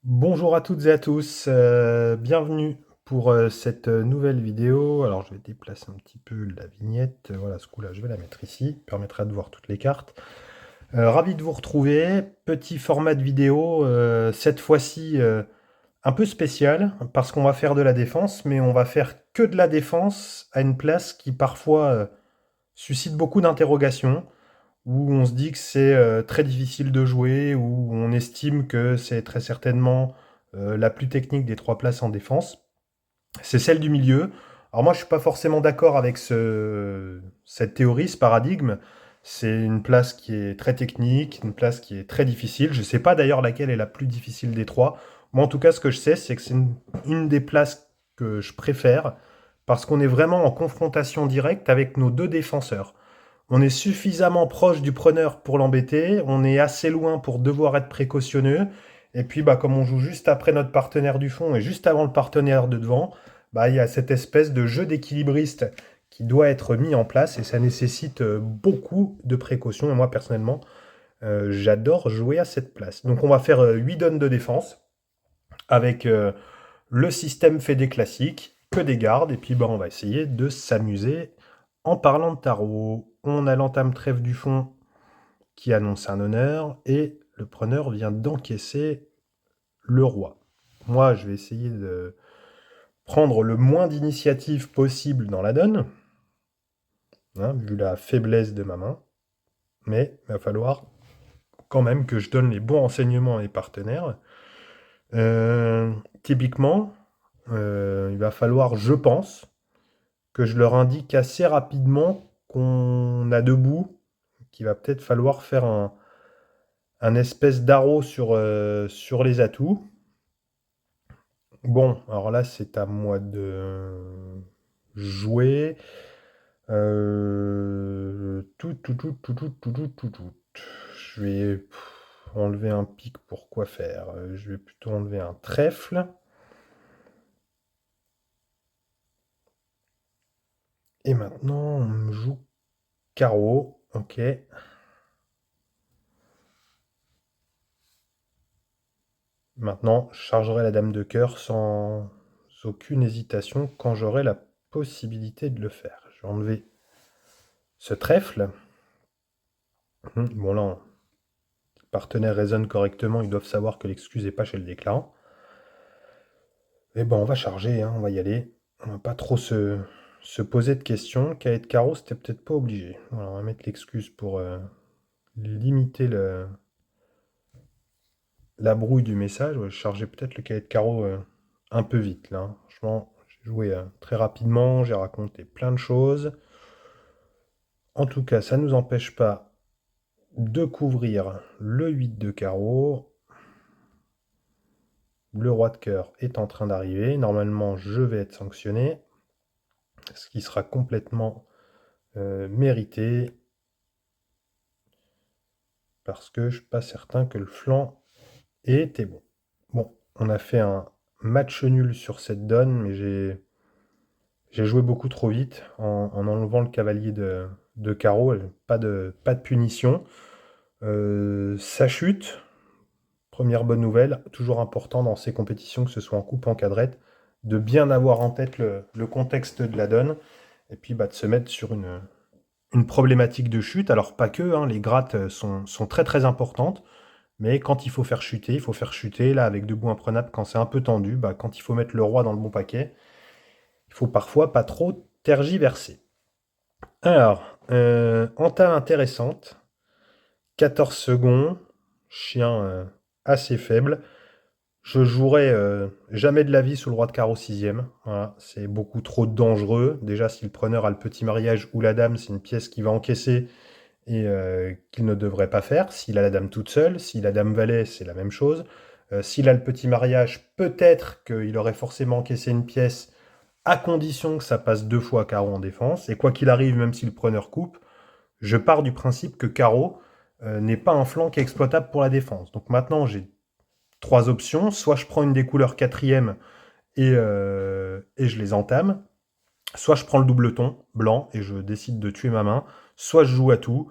Bonjour à toutes et à tous, bienvenue pour cette nouvelle vidéo. Alors je vais déplacer un petit peu la vignette, voilà, ce coup-là je vais la mettre ici, permettra de voir toutes les cartes. Ravi de vous retrouver, petit format de vidéo, cette fois-ci un peu spécial, parce qu'on va faire de la défense, mais on va faire que de la défense à une place qui parfois suscite beaucoup d'interrogations, où on se dit que c'est très difficile de jouer, où on estime que c'est très certainement la plus technique des trois places en défense. C'est celle du milieu. Alors moi, je suis pas forcément d'accord avec cette théorie, ce paradigme. C'est une place qui est très technique, une place qui est très difficile. Je ne sais pas d'ailleurs laquelle est la plus difficile des trois. Moi, en tout cas, ce que je sais, c'est que c'est une des places que je préfère parce qu'on est vraiment en confrontation directe avec nos deux défenseurs. On est suffisamment proche du preneur pour l'embêter, on est assez loin pour devoir être précautionneux, et puis bah, comme on joue juste après notre partenaire du fond et juste avant le partenaire de devant, bah, il y a cette espèce de jeu d'équilibriste qui doit être mis en place, et ça nécessite beaucoup de précautions, et moi personnellement, j'adore jouer à cette place. Donc on va faire 8 donnes de défense, avec le système fait des classiques, que des gardes, et puis bah, on va essayer de s'amuser en parlant de tarot. On a l'entame trèfle du fond qui annonce un honneur, et le preneur vient d'encaisser le roi. Moi, je vais essayer de prendre le moins d'initiative possible dans la donne, hein, vu la faiblesse de ma main, mais il va falloir quand même que je donne les bons renseignements à mes partenaires. Euh, Typiquement, il va falloir, je pense, que je leur indique assez rapidement qu'on a debout, qu'il va peut-être falloir faire un espèce d'arrow sur les atouts. Bon, alors là, c'est à moi de jouer. Tout. Je vais enlever un pic pour quoi faire? Je vais plutôt enlever un trèfle. Et maintenant, on me joue carreau. Ok. Maintenant, je chargerai la dame de cœur sans aucune hésitation quand j'aurai la possibilité de le faire. Je vais enlever ce trèfle. Bon là, le partenaire raisonne correctement, ils doivent savoir que l'excuse n'est pas chez le déclarant. Et bon, on va charger, hein, on va y aller. On va pas trop se poser de questions. Cahier de carreau, c'était peut-être pas obligé. Voilà, on va mettre l'excuse pour limiter la brouille du message. Ouais, je chargeais peut-être le cahier de carreau un peu vite là, hein. Franchement, j'ai joué très rapidement, j'ai raconté plein de choses. En tout cas, ça ne nous empêche pas de couvrir le 8 de carreau. Le roi de cœur est en train d'arriver. Normalement, je vais être sanctionné, ce qui sera complètement mérité, parce que je ne suis pas certain que le flanc était bon. Bon, on a fait un match nul sur cette donne, mais j'ai joué beaucoup trop vite en enlevant le cavalier de carreau. Pas de punition. Ça chute. Première bonne nouvelle, toujours important dans ces compétitions, que ce soit en coupe ou en quadrette, de bien avoir en tête le contexte de la donne, et puis bah, de se mettre sur une problématique de chute. Alors pas que, hein, les grattes sont très très importantes, mais quand il faut faire chuter, là avec debout imprenable, quand c'est un peu tendu, bah, quand il faut mettre le roi dans le bon paquet, il faut parfois pas trop tergiverser. Alors, entame intéressante, 14 secondes, chien assez faible. Je jouerai jamais de la vie sous le roi de carreau sixième. Voilà, c'est beaucoup trop dangereux. Déjà, si le preneur a le petit mariage ou la dame, c'est une pièce qu'il va encaisser et qu'il ne devrait pas faire. S'il a la dame toute seule, s'il a dame valet, c'est la même chose. S'il a le petit mariage, peut-être qu'il aurait forcément encaissé une pièce à condition que ça passe deux fois carreau en défense. Et quoi qu'il arrive, même si le preneur coupe, je pars du principe que carreau n'est pas un flanc qui est exploitable pour la défense. Donc maintenant, j'ai trois options. Soit je prends une des couleurs quatrième et je les entame. Soit je prends le doubleton blanc et je décide de tuer ma main. Soit je joue à tout.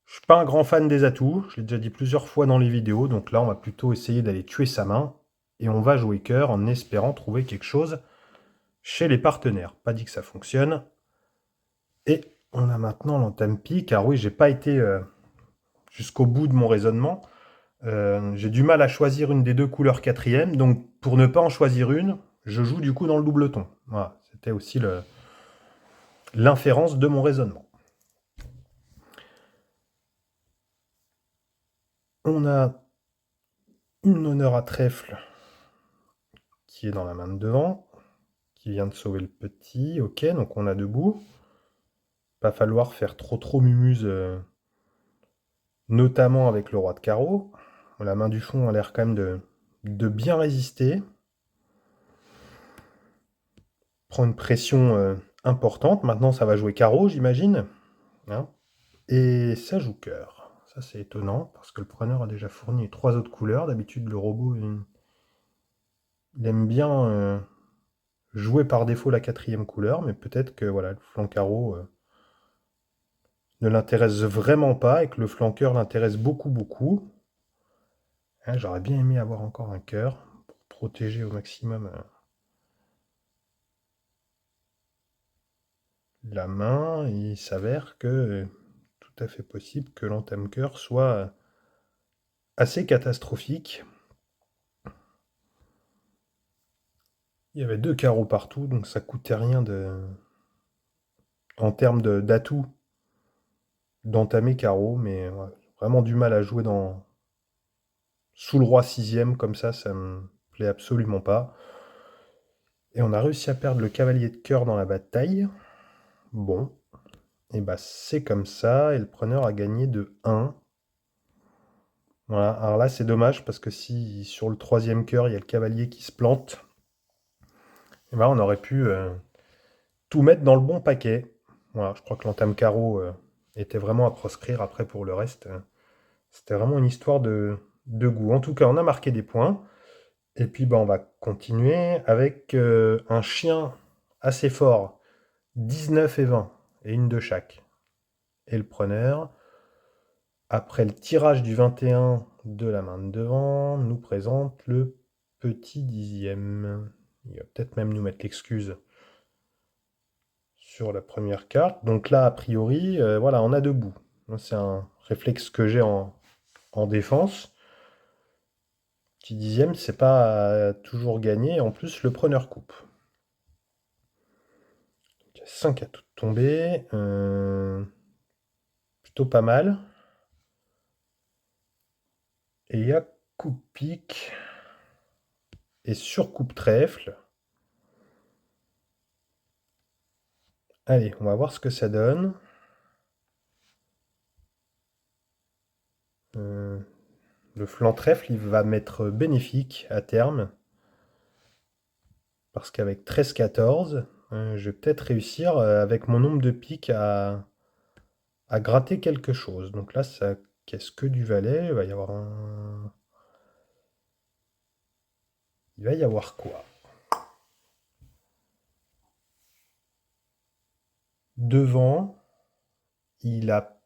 Je suis pas un grand fan des atouts. Je l'ai déjà dit plusieurs fois dans les vidéos. Donc là, on va plutôt essayer d'aller tuer sa main. Et on va jouer cœur en espérant trouver quelque chose chez les partenaires. Pas dit que ça fonctionne. Et on a maintenant l'entame-pique. Car oui, j'ai pas été jusqu'au bout de mon raisonnement. J'ai du mal à choisir une des deux couleurs quatrième. Donc pour ne pas en choisir une, je joue du coup dans le double ton. Voilà, c'était aussi l'inférence de mon raisonnement. On a une honneur à trèfle qui est dans la main de devant, qui vient de sauver le petit. Ok, donc on a debout. Pas falloir faire trop mumuse, notamment avec le roi de carreau. La main du fond a l'air quand même de bien résister. Prend une pression importante. Maintenant, ça va jouer carreau, j'imagine. Hein. Et ça joue cœur. Ça, c'est étonnant, parce que le preneur a déjà fourni 3 autres couleurs. D'habitude, le robot, il aime bien jouer par défaut la 4e couleur, mais peut-être que voilà, le flanc carreau ne l'intéresse vraiment pas, et que le flanqueur l'intéresse beaucoup. Hein, j'aurais bien aimé avoir encore un cœur, pour protéger au maximum la main. Il s'avère que tout à fait possible que l'entame-cœur soit assez catastrophique. Il y avait 2 carreaux partout, donc ça coûtait rien en termes d'atout d'entamer carreau, mais ouais, vraiment du mal à jouer sous le roi 6e, comme ça me plaît absolument pas. Et on a réussi à perdre le cavalier de cœur dans la bataille. Bon, et bah c'est comme ça, et le preneur a gagné de 1. Voilà, alors là c'est dommage, parce que si sur le 3e cœur il y a le cavalier qui se plante, et bah on aurait pu tout mettre dans le bon paquet. Voilà, je crois que l'entame carreau était vraiment à proscrire. Après, pour le reste, c'était vraiment une histoire de goût. En tout cas, on a marqué des points. Et puis, bah, on va continuer avec un chien assez fort. 19 et 20, et une de chaque. Et le preneur, après le tirage du 21 de la main de devant, nous présente le petit 10e. Il va peut-être même nous mettre l'excuse sur la première carte. Donc là, a priori, voilà, on a debout. C'est un réflexe que j'ai en défense. Petit 10e, c'est pas toujours gagné. En plus, le preneur coupe. Il y a 5 à toutes tomber. Plutôt pas mal. Et il y a coupe-pique et sur coupe-trèfle. Allez, on va voir ce que ça donne. Le flanc trèfle, il va m'être bénéfique à terme. Parce qu'avec 13-14, je vais peut-être réussir, avec mon nombre de piques, à gratter quelque chose. Donc là, ça casse que du valet. Il va y avoir un... Il va y avoir quoi? Devant, il a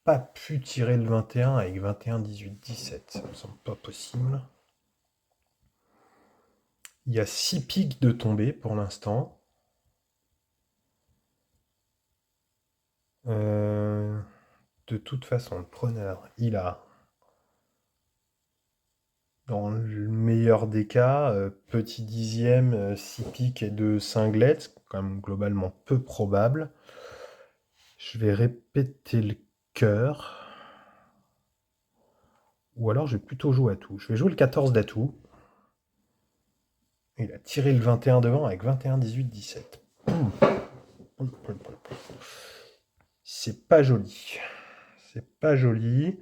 pas pu tirer le 21 avec 21, 18, 17. Ça me semble pas possible. Il y a 6 piques de tombée pour l'instant. De toute façon, le preneur, il a, dans le meilleur des cas, petit 10e, 6 piques et 2 cinglettes, quand même globalement peu probable. Je vais répéter le cœur. Ou alors je vais plutôt jouer à tout. Je vais jouer le 14 d'atout. Il a tiré le 21 devant avec 21, 18, 17. C'est pas joli. C'est pas joli.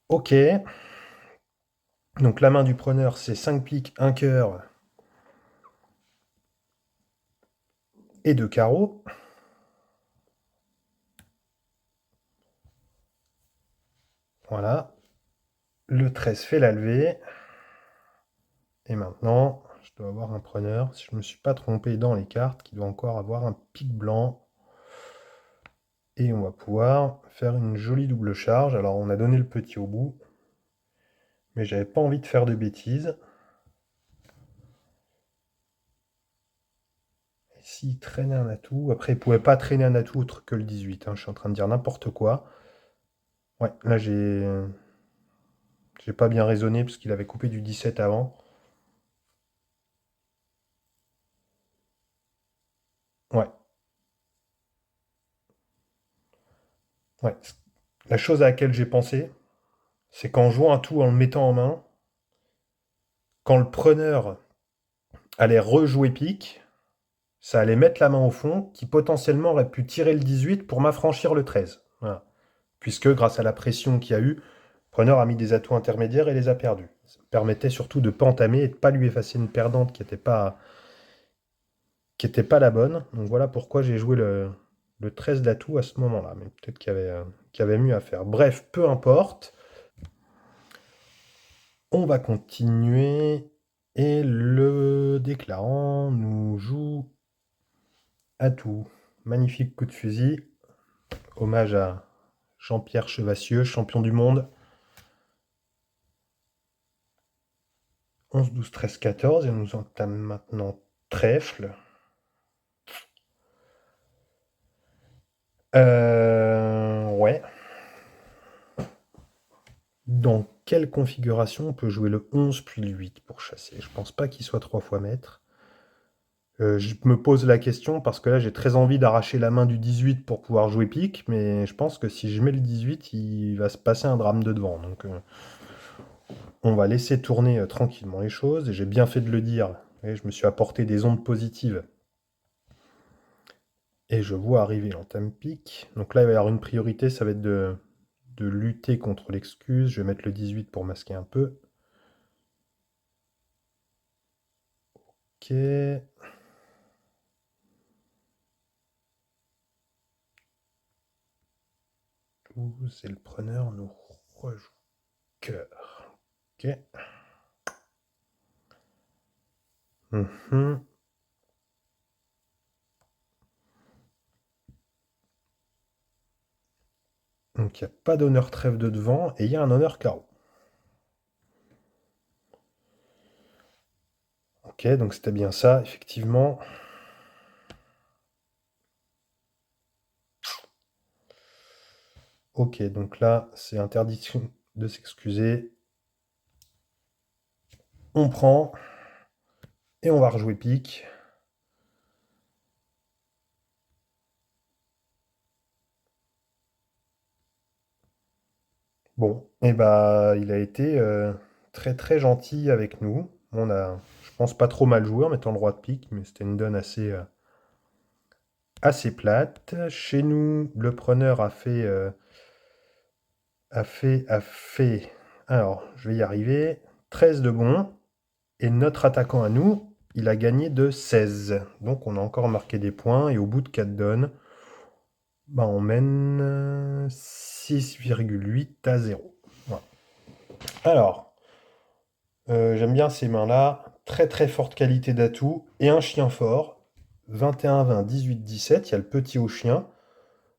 Ok. Donc la main du preneur, c'est 5 piques, 1 cœur et 2 carreaux. Voilà. Le 13 fait la levée. Et maintenant, je dois avoir un preneur, si je ne me suis pas trompé dans les cartes, qui doit encore avoir un pic blanc. Et on va pouvoir faire une jolie double charge. Alors on a donné le petit au bout. Mais j'avais pas envie de faire de bêtises. Et s'il traînait un atout, après il pouvait pas traîner un atout autre que le 18, hein, je suis en train de dire n'importe quoi. Ouais, là j'ai pas bien raisonné parce qu'il avait coupé du 17 avant. Ouais, ouais. La chose à laquelle j'ai pensé, c'est qu'en jouant un tout en le mettant en main, quand le preneur allait rejouer pique, ça allait mettre la main au fond, qui potentiellement aurait pu tirer le 18 pour m'affranchir le 13. Voilà. Puisque grâce à la pression qu'il y a eu, le preneur a mis des atouts intermédiaires et les a perdus. Ça me permettait surtout de ne pas entamer et de ne pas lui effacer une perdante qui était pas la bonne. Donc voilà pourquoi j'ai joué le 13 d'atout à ce moment-là. Mais peut-être qu'il y avait mieux à faire. Bref, peu importe. On va continuer. Et le déclarant nous joue atout. Magnifique coup de fusil. Hommage à Jean-Pierre Chevassieux, champion du monde. 11, 12, 13, 14. Et on nous entame maintenant trèfle. Ouais. Dans quelle configuration on peut jouer le 11 puis le 8 pour chasser? Je pense pas qu'il soit 3 fois maître. Je me pose la question parce que là j'ai très envie d'arracher la main du 18 pour pouvoir jouer pique, mais je pense que si je mets le 18, il va se passer un drame de devant. Donc on va laisser tourner tranquillement les choses. Et j'ai bien fait de le dire. Et je me suis apporté des ondes positives. Et je vois arriver l'entame pique. Donc là il va y avoir une priorité, ça va être de lutter contre l'excuse. Je vais mettre le 18 pour masquer un peu. Ok. C'est le preneur nous rejoue cœur. Ok. Mhm. Donc il n'y a pas d'honneur trèfle de devant et il y a un honneur carreau. Ok, donc c'était bien ça, effectivement. Ok, donc là, c'est interdiction de s'excuser. On prend et on va rejouer pique. Bon, et bah il a été très très gentil avec nous. On a, je pense, pas trop mal joué en mettant le roi de pique, mais c'était une donne assez plate. Chez nous, le preneur a fait. Alors, je vais y arriver. 13 de bon. Et notre attaquant à nous, il a gagné de 16. Donc on a encore marqué des points. Et au bout de 4 donnes, bah, on mène 6,8 à 0. Voilà. Alors, j'aime bien ces mains-là. Très très forte qualité d'atout. Et un chien fort. 21, 20, 18, 17. Il y a le petit au chien.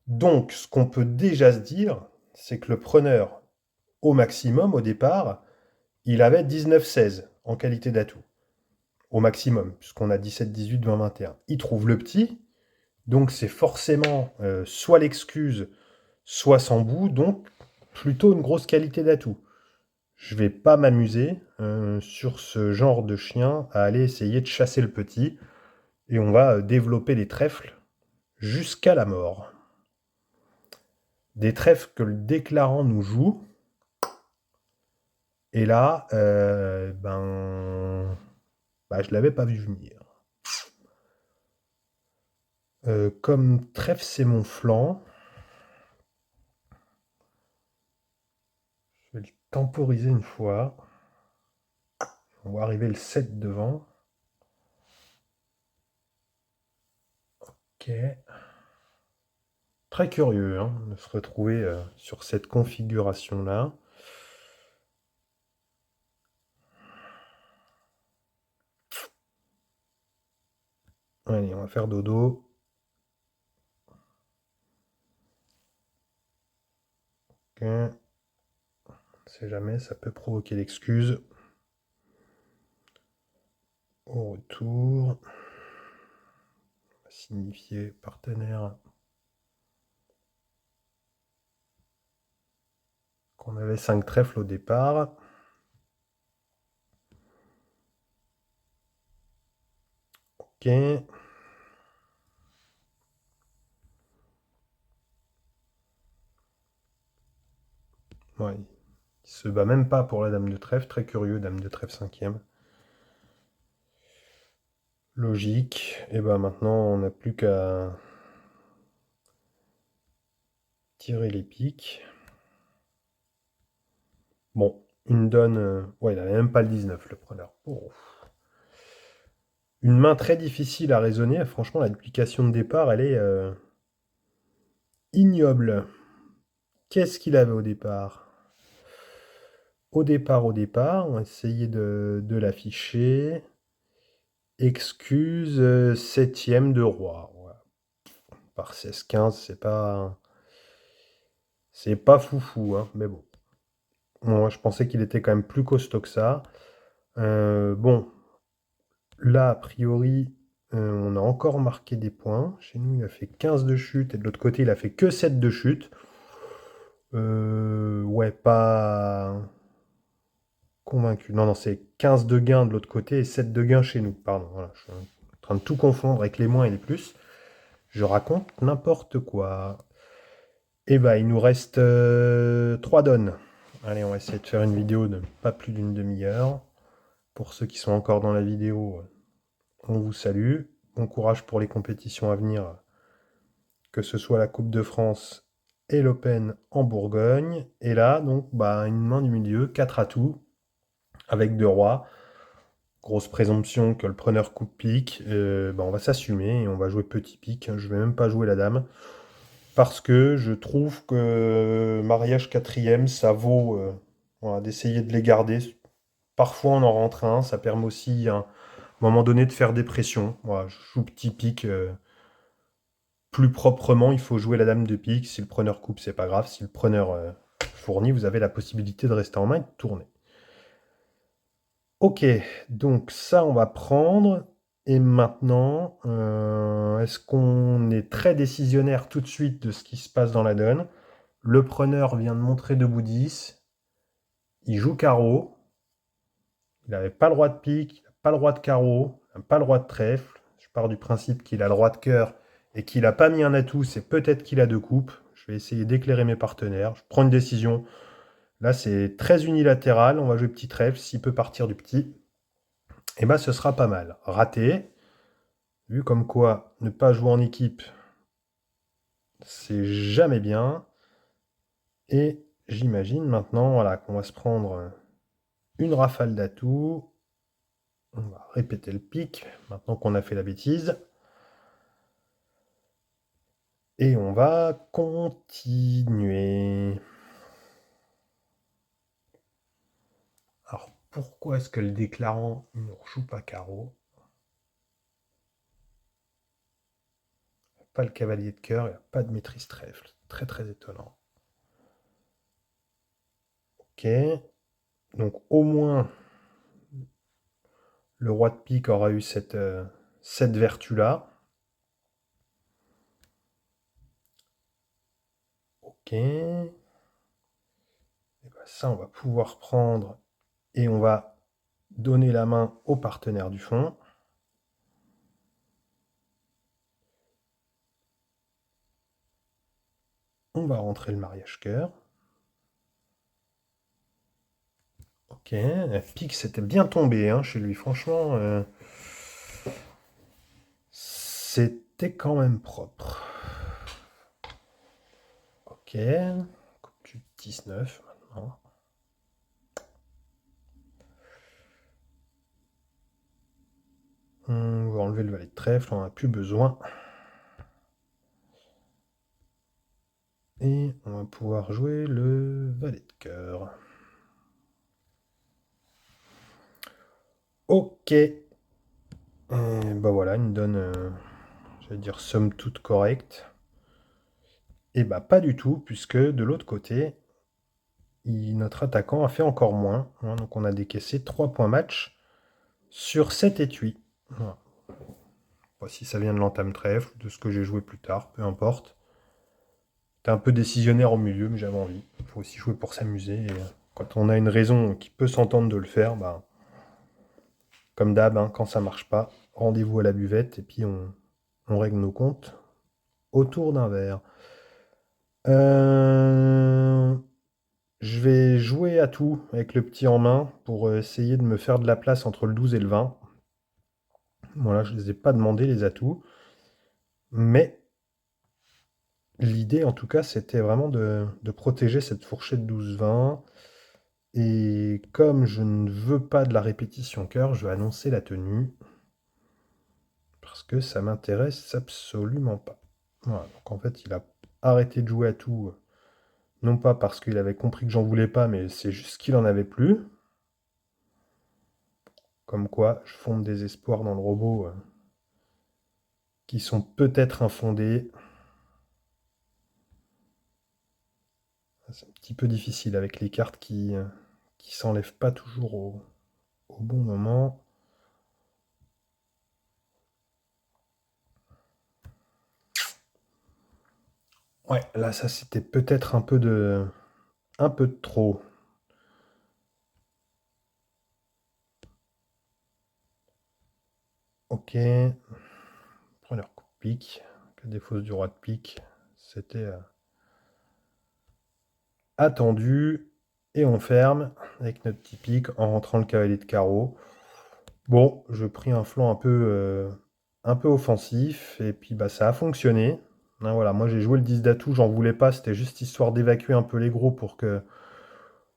Donc, ce qu'on peut déjà se dire, c'est que le preneur, au maximum, au départ, il avait 19-16 en qualité d'atout. Au maximum, puisqu'on a 17, 18, 20, 21. Il trouve le petit, donc c'est forcément soit l'excuse, soit sans bout, donc plutôt une grosse qualité d'atout. Je vais pas m'amuser sur ce genre de chien à aller essayer de chasser le petit, et on va développer les trèfles jusqu'à la mort. Des trèfles que le déclarant nous joue, et là, je l'avais pas vu venir. Comme trèfle, c'est mon flanc. Je vais le temporiser une fois. On va arriver le 7 devant. Ok. Très curieux de se retrouver sur cette configuration-là. Allez, on va faire dodo. Ok. On sait jamais, ça peut provoquer l'excuse. Au retour, on va signifier partenaire qu'on avait 5 trèfles au départ. Ok. Ouais, il se bat même pas pour la dame de trèfle, très curieux, dame de trèfle 5e. Logique. Et ben maintenant, on n'a plus qu'à tirer les piques. Bon, une donne. Ouais, il n'avait même pas le 19, le preneur. Oh. Une main très difficile à raisonner. Franchement, la duplication de départ, elle est ignoble. Qu'est-ce qu'il avait au départ? Au départ, on va essayer de l'afficher. Excuse, 7e de roi. Voilà. Par 16-15, c'est pas foufou, hein, mais bon. Moi, je pensais qu'il était quand même plus costaud que ça. Bon, là, a priori, on a encore marqué des points. Chez nous, il a fait 15 de chute, et de l'autre côté, il a fait que 7 de chute. Ouais, pas convaincu. Non, non, c'est 15 de gain de l'autre côté et 7 de gain chez nous. Pardon, voilà, je suis en train de tout confondre avec les moins et les plus. Je raconte n'importe quoi. Et bah, il nous reste 3 donnes. Allez, on va essayer de faire une vidéo de pas plus d'une demi-heure. Pour ceux qui sont encore dans la vidéo, on vous salue. Bon courage pour les compétitions à venir, que ce soit la Coupe de France et l'Open en Bourgogne. Et là, donc, bah, une main du milieu, 4 atouts, avec 2 rois. Grosse présomption que le preneur coupe pique. Bah, on va s'assumer et on va jouer petit pique. Je vais même pas jouer la dame. Parce que je trouve que mariage 4e, ça vaut voilà, d'essayer de les garder. Parfois on en rentre un, ça permet aussi à un moment donné de faire des pressions. Voilà, je joue petit pique. Plus proprement, il faut jouer la dame de pique. Si le preneur coupe, c'est pas grave. Si le preneur fournit, vous avez la possibilité de rester en main et de tourner. Ok, donc ça on va prendre. Et maintenant, est-ce qu'on est très décisionnaire tout de suite de ce qui se passe dans la donne? Le preneur vient de montrer debout 10. Il joue carreau. Il n'avait pas le roi de pique, il n'a pas le roi de carreau, il n'a pas le roi de trèfle. Je pars du principe qu'il a le roi de cœur et qu'il n'a pas mis un atout, c'est peut-être qu'il a deux coupes. Je vais essayer d'éclairer mes partenaires. Je prends une décision. Là, c'est très unilatéral. On va jouer petit trèfle. S'il peut partir du petit, eh ben, ce sera pas mal. Raté. Vu comme quoi, ne pas jouer en équipe, c'est jamais bien. Et j'imagine maintenant voilà, qu'on va se prendre une rafale d'atouts. On va répéter le pic, maintenant qu'on a fait la bêtise. Et on va continuer. Alors, pourquoi est-ce que le déclarant ne rejoue pas carreau? Pas le cavalier de cœur, il n'y a pas de maîtrise trèfle. Très très étonnant. Ok. Donc au moins, le roi de pique aura eu cette vertu-là. Ok. Et ben ça, on va pouvoir prendre et on va donner la main au partenaire du fond. On va rentrer le mariage cœur. Ok, la pique c'était bien tombé hein, chez lui, franchement. C'était quand même propre. Ok, coupe du 19 maintenant. On va enlever le valet de trèfle, on n'a plus besoin. Et on va pouvoir jouer le valet de cœur. Ok. Bah voilà, une donne, j'allais dire somme toute correcte. Et bah pas du tout, puisque de l'autre côté, notre attaquant a fait encore moins, hein, donc on a décaissé 3 points match sur 7 étuis. Voilà. Bon, si ça vient de l'entame trèfle, de ce que j'ai joué plus tard, peu importe. T'es un peu décisionnaire au milieu, mais j'avais envie. Il faut aussi jouer pour s'amuser. Et quand on a une raison qui peut s'entendre de le faire, bah, comme d'hab, hein, quand ça marche pas, rendez-vous à la buvette et puis on règle nos comptes autour d'un verre. Je vais jouer à tout avec le petit en main pour essayer de me faire de la place entre le 12 et le 20. Voilà, je ne les ai pas demandé les atouts. Mais l'idée, en tout cas, c'était vraiment de protéger cette fourchette 12-20. Et comme je ne veux pas de la répétition cœur, je vais annoncer la tenue. Parce que ça m'intéresse absolument pas. Voilà, donc en fait, il a arrêté de jouer à tout. Non pas parce qu'il avait compris que j'en voulais pas, mais c'est juste qu'il en avait plus. Comme quoi, je fonde des espoirs dans le robot qui sont peut-être infondés. C'est un petit peu difficile avec les cartes qui s'enlèvent pas toujours au bon moment. Ouais, là, ça c'était peut-être un peu de trop. Ok. Preneur coup de pique. Que des fausses du roi de pique. C'était attendu. Et on ferme avec notre petit pique en rentrant le cavalier de carreau. Bon, je pris un flanc un peu offensif. Et puis bah, ça a fonctionné. Hein, voilà, moi j'ai joué le 10 d'atout, j'en voulais pas. C'était juste histoire d'évacuer un peu les gros pour que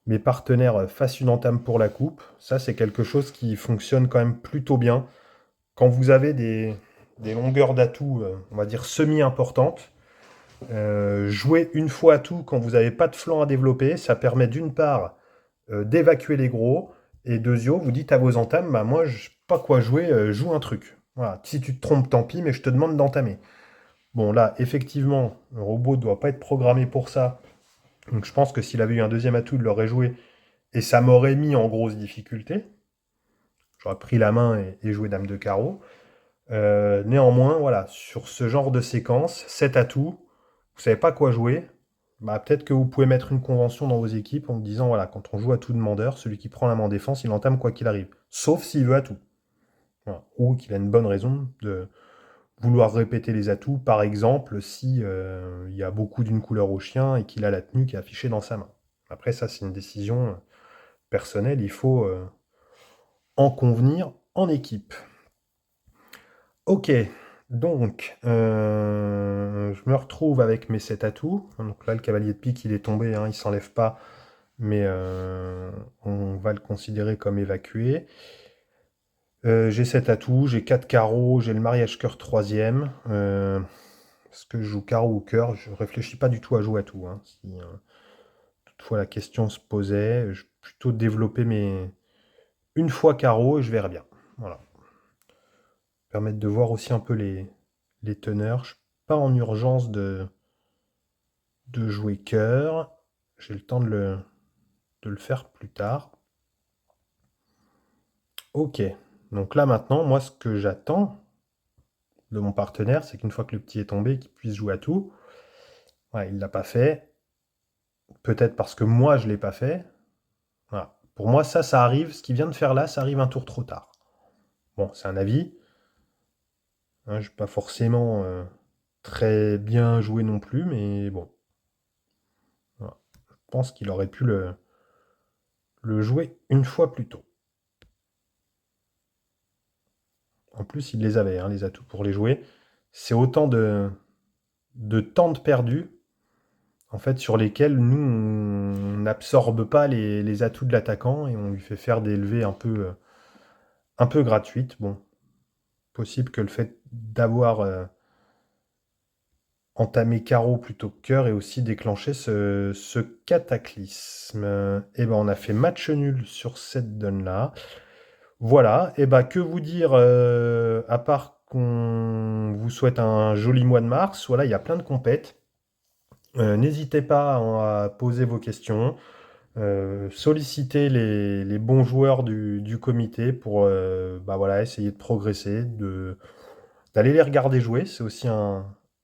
mes partenaires fassent une entame pour la coupe. Ça, c'est quelque chose qui fonctionne quand même plutôt bien. Quand vous avez des longueurs d'atout, on va dire semi-importantes, jouer une fois à tout quand vous n'avez pas de flanc à développer, ça permet d'une part d'évacuer les gros, et deuxio, vous dites à vos entames, bah moi, je sais pas quoi jouer, joue un truc. Voilà. Si tu te trompes, tant pis, mais je te demande d'entamer. Bon, là, effectivement, le robot ne doit pas être programmé pour ça. Donc je pense que s'il avait eu un deuxième atout, il l'aurait joué. Et ça m'aurait mis en grosse difficulté. J'aurais pris la main et joué dame de carreau. Néanmoins, voilà, sur ce genre de séquence, 7 atouts, vous savez pas quoi jouer, bah, peut-être que vous pouvez mettre une convention dans vos équipes en vous disant, voilà, quand on joue à tout demandeur, celui qui prend la main en défense, il entame quoi qu'il arrive. Sauf s'il veut atout. Voilà. Ou qu'il a une bonne raison de vouloir répéter les atouts, par exemple, si il y a beaucoup d'une couleur au chien et qu'il a la tenue qui est affichée dans sa main. Après, ça, c'est une décision personnelle, il faut en convenir en équipe. Ok, donc je me retrouve avec mes 7 atouts. Donc là, le cavalier de pique, il est tombé, hein, il s'enlève pas, mais on va le considérer comme évacué. J'ai 7 atouts, j'ai 4 carreaux, j'ai le mariage cœur troisième. Est-ce que je joue carreau ou cœur? Je réfléchis pas du tout à jouer à tout. Hein. Si toutefois la question se posait, je vais plutôt développer mes une fois carreau et je verrai bien. Voilà. Permettre de voir aussi un peu les teneurs. Je suis pas en urgence de jouer cœur. J'ai le temps de le faire plus tard. Ok. Donc là maintenant, moi ce que j'attends de mon partenaire, c'est qu'une fois que le petit est tombé, qu'il puisse jouer à tout. Ouais, il l'a pas fait. Peut-être parce que moi je l'ai pas fait. Voilà. Pour moi, ça arrive. Ce qu'il vient de faire là, ça arrive un tour trop tard. Bon, c'est un avis. Hein, je n'ai pas forcément très bien joué non plus, mais bon. Voilà. Je pense qu'il aurait pu le jouer une fois plus tôt. En plus, il les avait, hein, les atouts pour les jouer. C'est autant de temps de perdu, en fait, sur lesquels nous, on n'absorbe pas les atouts de l'attaquant et on lui fait faire des levées un peu gratuites. Bon, possible que le fait d'avoir entamé carreau plutôt que cœur ait aussi déclenché ce cataclysme. Et ben, on a fait match nul sur cette donne-là. Voilà, et bah que vous dire, à part qu'on vous souhaite un joli mois de mars, voilà, il y a plein de compètes. N'hésitez pas à poser vos questions. solliciter les bons joueurs du comité pour bah voilà, essayer de progresser, d'aller les regarder jouer. C'est aussi une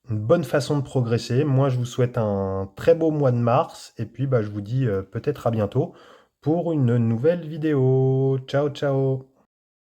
bonne façon de progresser. Moi, je vous souhaite un très beau mois de mars et puis bah, je vous dis peut-être à bientôt pour une nouvelle vidéo. Ciao, ciao!